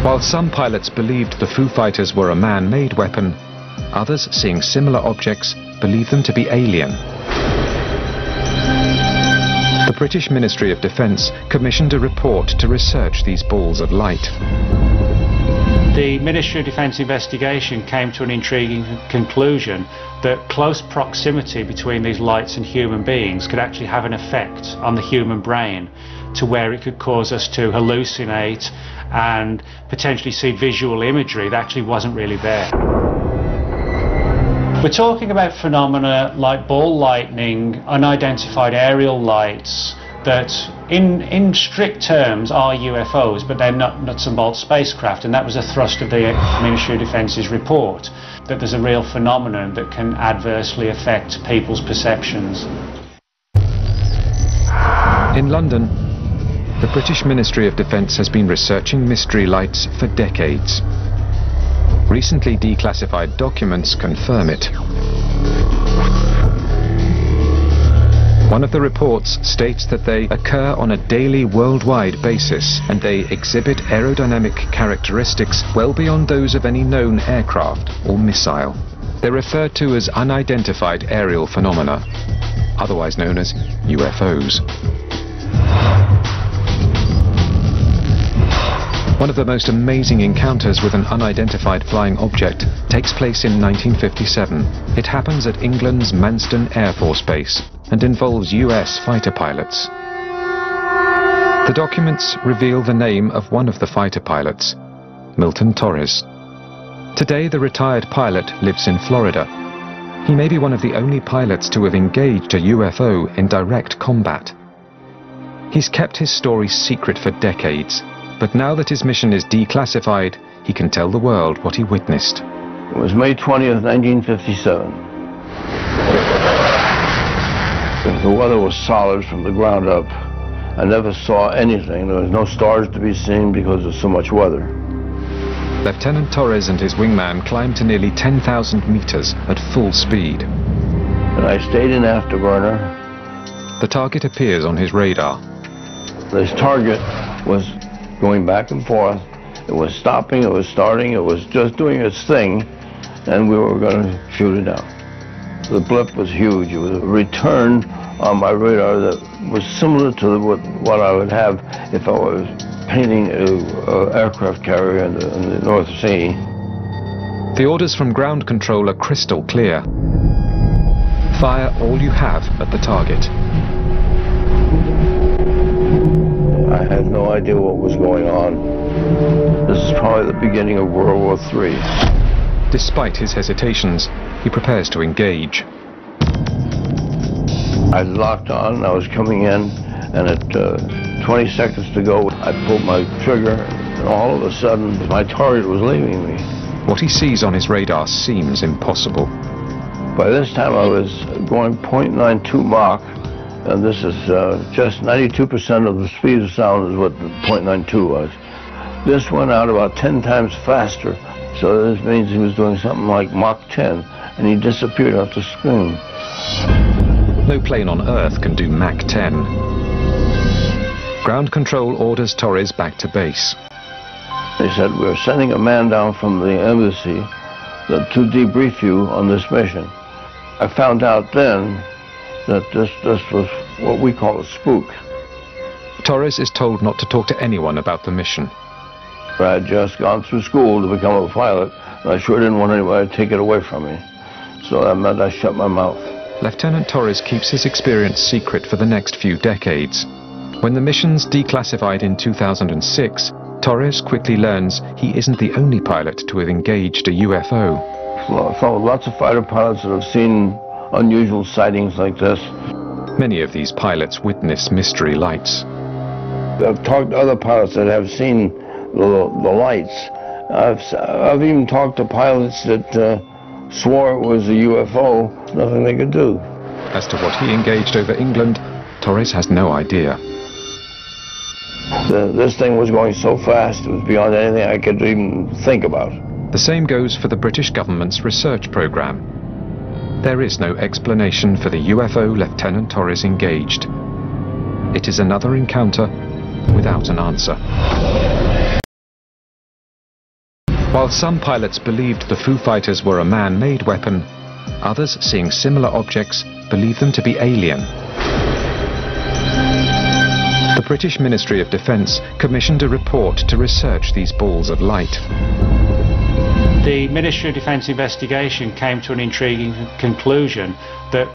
While some pilots believed the Foo Fighters were a man-made weapon, others, seeing similar objects, believed them to be alien. The British Ministry of Defence commissioned a report to research these balls of light. The Ministry of Defence investigation came to an intriguing conclusion that close proximity between these lights and human beings could actually have an effect on the human brain, to where it could cause us to hallucinate and potentially see visual imagery that actually wasn't really there. We're talking about phenomena like ball lightning, unidentified aerial lights, that in strict terms are UFOs, but they're not nuts and bolts spacecraft, and that was a thrust of the Ministry of Defence's report, that there's a real phenomenon that can adversely affect people's perceptions. In London, the British Ministry of Defence has been researching mystery lights for decades. Recently declassified documents confirm it. One of the reports states that they occur on a daily worldwide basis, and they exhibit aerodynamic characteristics well beyond those of any known aircraft or missile. They're referred to as unidentified aerial phenomena, otherwise known as UFOs. One of the most amazing encounters with an unidentified flying object takes place in 1957. It happens at England's Manston Air Force Base and involves US fighter pilots. The documents reveal the name of one of the fighter pilots, Milton Torres. Today, the retired pilot lives in Florida. He may be one of the only pilots to have engaged a UFO in direct combat. He's kept his story secret for decades, but now that his mission is declassified, he can tell the world what he witnessed. It was May 20th, 1957. The weather was solid from the ground up. I never saw anything. There was no stars to be seen because of so much weather. Lieutenant Torres and his wingman climbed to nearly 10,000 meters at full speed. And I stayed in afterburner. The target appears on his radar. This target was going back and forth. It was stopping, it was starting, it was just doing its thing, and we were going to shoot it down. The blip was huge. It was a return on my radar that was similar to what I would have if I was painting an aircraft carrier in the North Sea. The orders from ground control are crystal clear. Fire all you have at the target. I had no idea what was going on. This is probably the beginning of World War III. Despite his hesitations, he prepares to engage. I locked on, I was coming in, and at 20 seconds to go, I pulled my trigger, and all of a sudden, my target was leaving me. What he sees on his radar seems impossible. By this time, I was going 0.92 Mach, and this is just 92% of the speed of sound is what the 0.92 was. This went out about 10 times faster, so this means he was doing something like Mach 10, and he disappeared off the screen. No plane on Earth can do Mach 10. Ground control orders Torres back to base. They said, we're sending a man down from the embassy to debrief you on this mission. I found out then that this was what we call a spook. Torres is told not to talk to anyone about the mission. I had just gone through school to become a pilot, and I sure didn't want anybody to take it away from me. So that meant I shut my mouth. Lieutenant Torres keeps his experience secret for the next few decades. When the mission's declassified in 2006, Torres quickly learns he isn't the only pilot to have engaged a UFO. Well, I followed lots of fighter pilots that have seen unusual sightings like this. Many of these pilots witness mystery lights. I've talked to other pilots that have seen the lights. I've even talked to pilots that swore it was a UFO. Nothing they could do. As to what he engaged over England, Torres has no idea. This thing was going so fast, it was beyond anything I could even think about. The same goes for the British government's research programme. There is no explanation for the UFO Lieutenant Torres engaged. It is another encounter without an answer. While some pilots believed the Foo Fighters were a man-made weapon, others, seeing similar objects, believed them to be alien. The British Ministry of Defence commissioned a report to research these balls of light. The Ministry of Defence investigation came to an intriguing conclusion that